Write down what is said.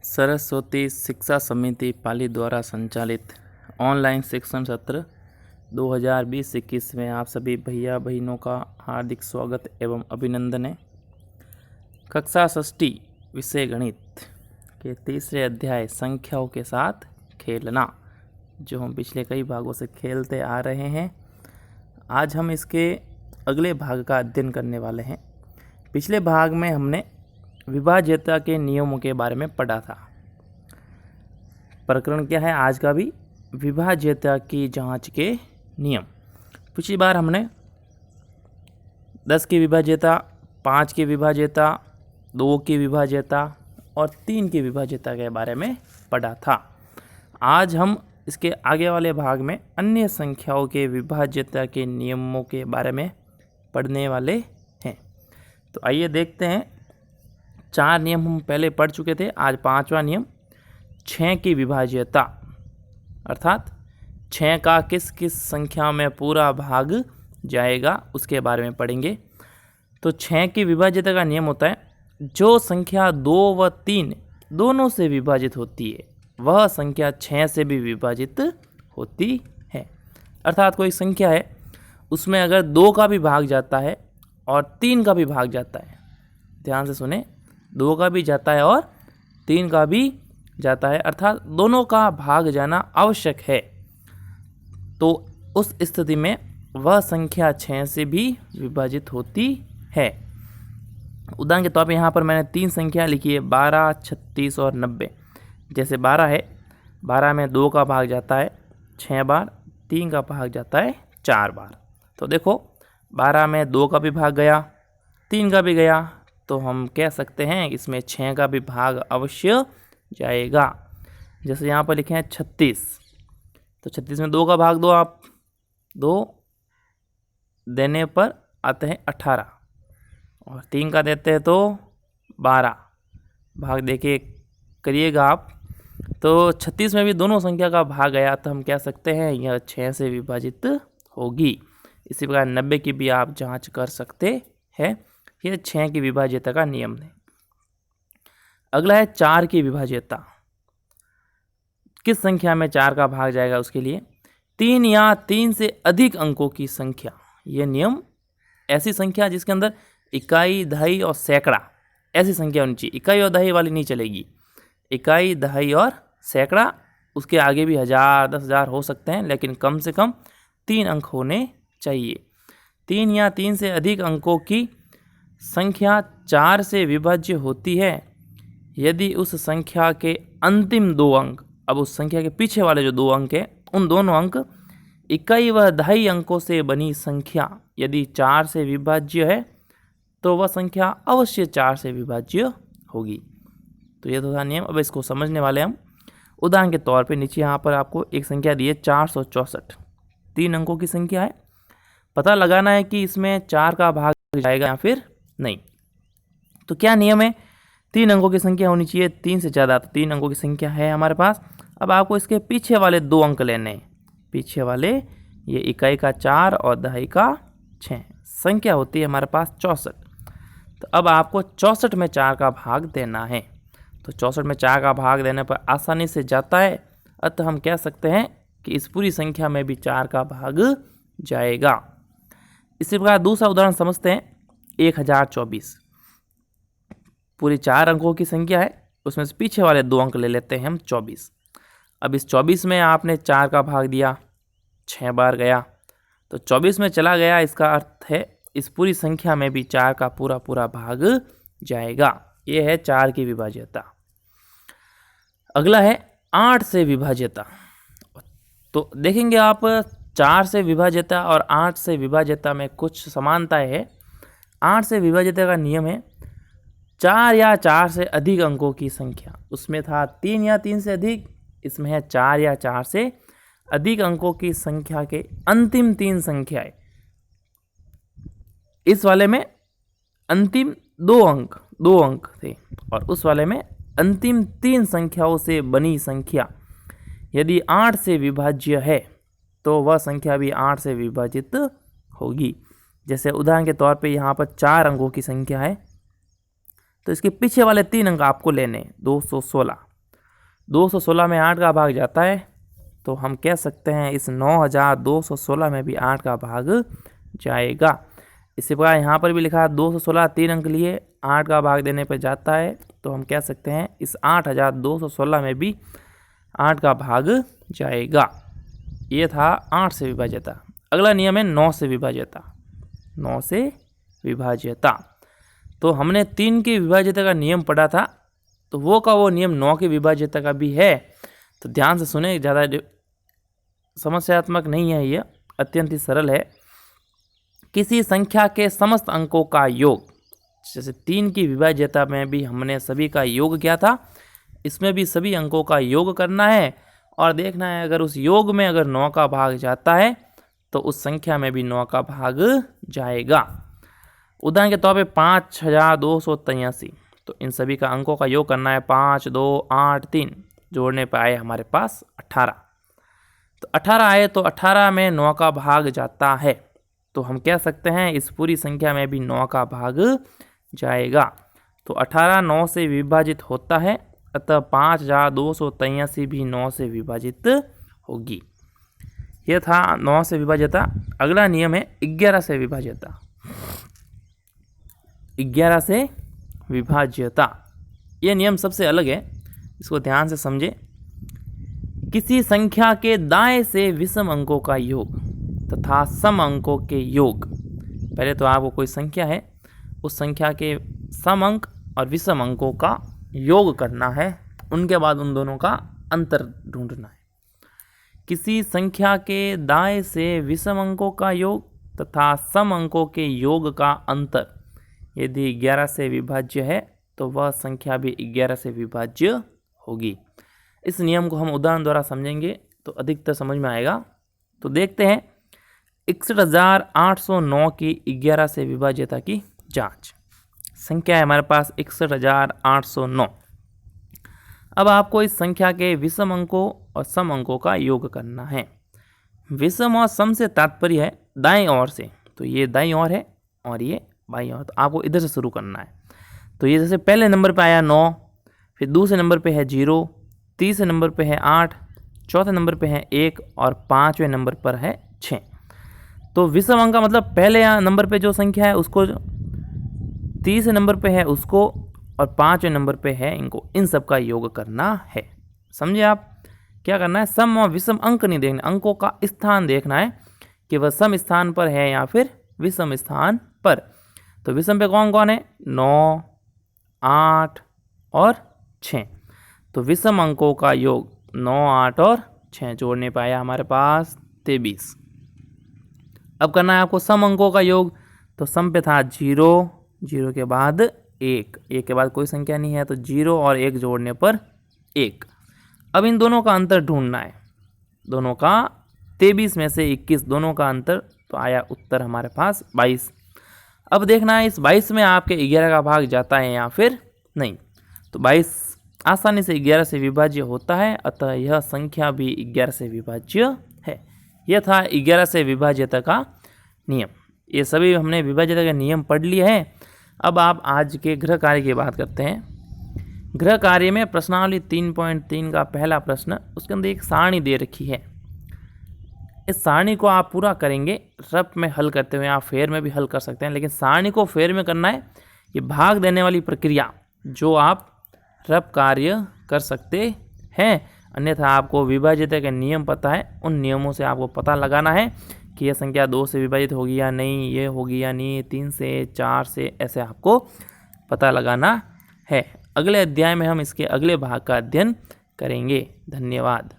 सरस्वती शिक्षा समिति पाली द्वारा संचालित ऑनलाइन शिक्षण सत्र 2020-21 में आप सभी भैया बहनों का हार्दिक स्वागत एवं अभिनंदन है। कक्षा षष्ठी विषय गणित के तीसरे अध्याय संख्याओं के साथ खेलना, जो हम पिछले कई भागों से खेलते आ रहे हैं, आज हम इसके अगले भाग का अध्ययन करने वाले हैं। पिछले भाग में हमने विभाज्यता के नियमों के बारे में पढ़ा था। प्रकरण क्या है आज का भी? विभाज्यता की जांच के नियम। पिछली बार हमने 10 की विभाज्यता, 5 की विभाज्यता, 2 की विभाज्यता और 3 की विभाज्यता के बारे में पढ़ा था। आज हम इसके आगे वाले भाग में अन्य संख्याओं के विभाज्यता के नियमों के बारे में पढ़ने वाले हैं। तो आइए देखते हैं। 4 नियम हम पहले पढ़ चुके थे, आज 5वां नियम 6 की विभाज्यता, अर्थात 6 का किस किस संख्या में पूरा भाग जाएगा उसके बारे में पढ़ेंगे। तो 6 की विभाज्यता का नियम होता है, जो संख्या 2 व 3 दोनों से विभाजित होती है वह संख्या 6 से भी विभाजित होती है। अर्थात कोई संख्या है, उसमें अगर 2 का भी भाग जाता है और 3 का भी भाग जाता है, ध्यान से सुने, 2 का भी जाता है और 3 का भी जाता है, अर्थात दोनों का भाग जाना आवश्यक है, तो उस स्थिति में वह संख्या 6 से भी विभाजित होती है। उदाहरण के तौर पे यहाँ पर मैंने 3 संख्या लिखी है, 12, 36 और 90। जैसे 12 है, 12 में 2 का भाग जाता है 6 बार, 3 का भाग जाता है 4 बार। तो देखो 12 में 2 का भी भाग गया, 3 का भी गया, तो हम कह सकते हैं इसमें 6 का भी भाग अवश्य जाएगा। जैसे यहाँ पर लिखे हैं 36, तो 36 में 2 का भाग दो आप, 2 देने पर आते हैं 18 और 3 का देते हैं तो 12 भाग देके करिएगा आप। तो 36 में भी दोनों संख्या का भाग गया, तो हम कह सकते हैं यह 6 से विभाजित होगी। इसी प्रकार 90 की भी आप जांच कर सकते हैं। यह 6 की विभाज्यता का नियम है। अगला है 4 की विभाज्यता। किस संख्या में 4 का भाग जाएगा उसके लिए 3 या 3 से अधिक अंकों की संख्या। यह नियम ऐसी संख्या जिसके अंदर इकाई, दहाई और सैकड़ा, ऐसी संख्या होनी चाहिए। इकाई और दहाई वाली नहीं चलेगी। इकाई, दहाई और सैकड़ा, उसके आगे भी 1000, 10,000 हो सकते हैं, लेकिन कम से कम 3 अंक होने चाहिए। 3 या 3 से अधिक अंकों की संख्या 4 से विभाज्य होती है यदि उस संख्या के अंतिम 2 अंक, अब उस संख्या के पीछे वाले जो 2 अंक हैं, उन दोनों अंक इकाई व दहाई अंकों से बनी संख्या यदि 4 से विभाज्य है तो वह संख्या अवश्य 4 से विभाज्य होगी। तो यह था नियम। अब इसको समझने वाले हम। उदाहरण के तौर पे नीचे यहाँ पर आपको एक संख्या दी है 464, 3 अंकों की संख्या है। पता लगाना है कि इसमें 4 का भाग जाएगा या फिर नहीं। तो क्या नियम है? 3 अंकों की संख्या होनी चाहिए, 3 से ज़्यादा। तो 3 अंकों की संख्या है हमारे पास। अब आपको इसके पीछे वाले 2 अंक लेने हैं। पीछे वाले, ये इकाई का 4 और दहाई का 6, संख्या होती है हमारे पास 64। तो अब आपको 64 में 4 का भाग देना है। तो 64 में 4 का भाग देने पर आसानी से जाता है, अतः हम कह सकते हैं कि इस पूरी संख्या में भी 4 का भाग जाएगा। इसी प्रकार दूसरा उदाहरण समझते हैं। 1024 पूरी 4 अंकों की संख्या है, उसमें से पीछे वाले 2 अंक ले लेते हैं हम 24। अब इस 24 में आपने 4 का भाग दिया, 6 बार गया, तो 24 में चला गया, इसका अर्थ है इस पूरी संख्या में भी 4 का पूरा पूरा भाग जाएगा। यह है 4 की विभाज्यता। अगला है 8 से विभाज्यता। तो देखेंगे आप 4 से विभाज्यता और 8 से विभाज्यता में कुछ समानताएं है। 8 से विभाज्यता का नियम है 4 या 4 से अधिक अंकों की संख्या। उसमें था 3 या 3 से अधिक, इसमें है 4 या 4 से अधिक अंकों की संख्या के अंतिम 3 संख्याएं। इस वाले में अंतिम 2 अंक थे और उस वाले में अंतिम 3 संख्याओं से बनी संख्या यदि 8 से विभाज्य है तो वह संख्या भी 8 से विभाजित होगी। जैसे उदाहरण के तौर पे यहाँ पर 4 अंकों की संख्या है, तो इसके पीछे वाले 3 अंक आपको लेने, 216। 216 में 8 का भाग जाता है तो हम कह सकते हैं इस 9216 में भी 8 का भाग जाएगा। इसी प्रकार यहाँ पर भी लिखा 216 3 अंक लिए 8 का भाग देने पर जाता है तो हम कह सकते हैं इस 8216 में भी 8 का भाग जाएगा। ये था 8 से विभाज्यता। अगला नियम है 9 से विभाज्यता। 9 से विभाज्यता तो हमने 3 की विभाज्यता का नियम पढ़ा था तो वो नियम 9 की विभाज्यता का भी है। तो ध्यान से सुने, ज़्यादा समस्यात्मक नहीं है, ये अत्यंत ही सरल है। किसी संख्या के समस्त अंकों का योग, जैसे 3 की विभाज्यता में भी हमने सभी का योग किया था, इसमें भी सभी अंकों का योग करना है और देखना है अगर उस योग में अगर 9 का भाग जाता है तो उस संख्या में भी 9 का भाग जाएगा। उदाहरण के तौर पे 5283, तो इन सभी का अंकों का योग करना है। 5 2 8 3 जोड़ने पर आए हमारे पास 18। तो 18 आए तो 18 में 9 का भाग जाता है तो हम कह सकते हैं इस पूरी संख्या में भी 9 का भाग जाएगा। तो 18 9 से विभाजित होता है, अतः 5283 भी 9 से विभाजित होगी। यह था 9 से विभाज्यता। अगला नियम है 11 से विभाज्यता। 11 से विभाज्यता यह नियम सबसे अलग है, इसको ध्यान से समझे। किसी संख्या के दाएं से विषम अंकों का योग तथा सम अंकों के योग, पहले तो आपको कोई संख्या है उस संख्या के सम अंक और विषम अंकों का योग करना है, उनके बाद उन दोनों का अंतर ढूंढना है। किसी संख्या के दाएं से विषम अंकों का योग तथा सम अंकों के योग का अंतर यदि 11 से विभाज्य है तो वह संख्या भी 11 से विभाज्य होगी। इस नियम को हम उदाहरण द्वारा समझेंगे तो अधिकतर समझ में आएगा। तो देखते हैं 61,809 की 11 से विभाज्यता की जांच। संख्या है हमारे पास 61,809। अब आपको इस संख्या के विषम अंकों और सम अंकों का योग करना है। विषम और सम से तात्पर्य है दाएं ओर से, तो ये दाईं ओर है और ये बाईं ओर, तो आपको इधर से शुरू करना है। तो ये जैसे पहले नंबर पे आया 9, फिर दूसरे नंबर पे है 0, तीसरे नंबर पे है 8, चौथे नंबर पे है 1 और 5वें नंबर पर है 6। तो विषम अंक का मतलब पहले नंबर पे जो संख्या है उसको, तीसरे नंबर पे है उसको और 5वें नंबर पे है इनको, इन सब का योग करना है। समझे आप? क्या करना है, सम और विषम अंक नहीं देखना, अंकों का स्थान देखना है कि वह सम स्थान पर है या फिर विषम स्थान पर। तो विषम पे कौन कौन है, 9 8 और 6। तो विषम अंकों का योग 9 8 और 6 जोड़ने पे आया हमारे पास 23। अब करना है आपको सम अंकों का योग। तो सम पे था 0, 0 के बाद 1, 1 के बाद कोई संख्या नहीं है तो 0 और 1 जोड़ने पर 1। अब इन दोनों का अंतर ढूंढना है, दोनों का 23 में से 21 दोनों का अंतर, तो आया उत्तर हमारे पास 22। अब देखना है इस 22 में आपके 11 का भाग जाता है या फिर नहीं। तो 22 आसानी से 11 से विभाज्य होता है, अतः यह संख्या भी 11 से विभाज्य है। यह था 11 से विभाज्यता का नियम। ये सभी हमने विभाज्यता के नियम पढ़ लिए हैं। अब आप आज के गृह कार्य की बात करते हैं। गृह कार्य में प्रश्नावली 3.3 का पहला प्रश्न, उसके अंदर एक सारणी दे रखी है। इस सारणी को आप पूरा करेंगे। रफ में हल करते हुए आप फेर में भी हल कर सकते हैं, लेकिन सारणी को फेर में करना है। ये भाग देने वाली प्रक्रिया जो आप रफ कार्य कर सकते हैं, अन्यथा आपको विभाज्यता के नियम पता है, उन नियमों से आपको पता लगाना है कि यह संख्या 2 से विभाजित होगी या नहीं, ये होगी या नहीं, 3 से 4 से, ऐसे आपको पता लगाना है। अगले अध्याय में हम इसके अगले भाग का अध्ययन करेंगे। धन्यवाद।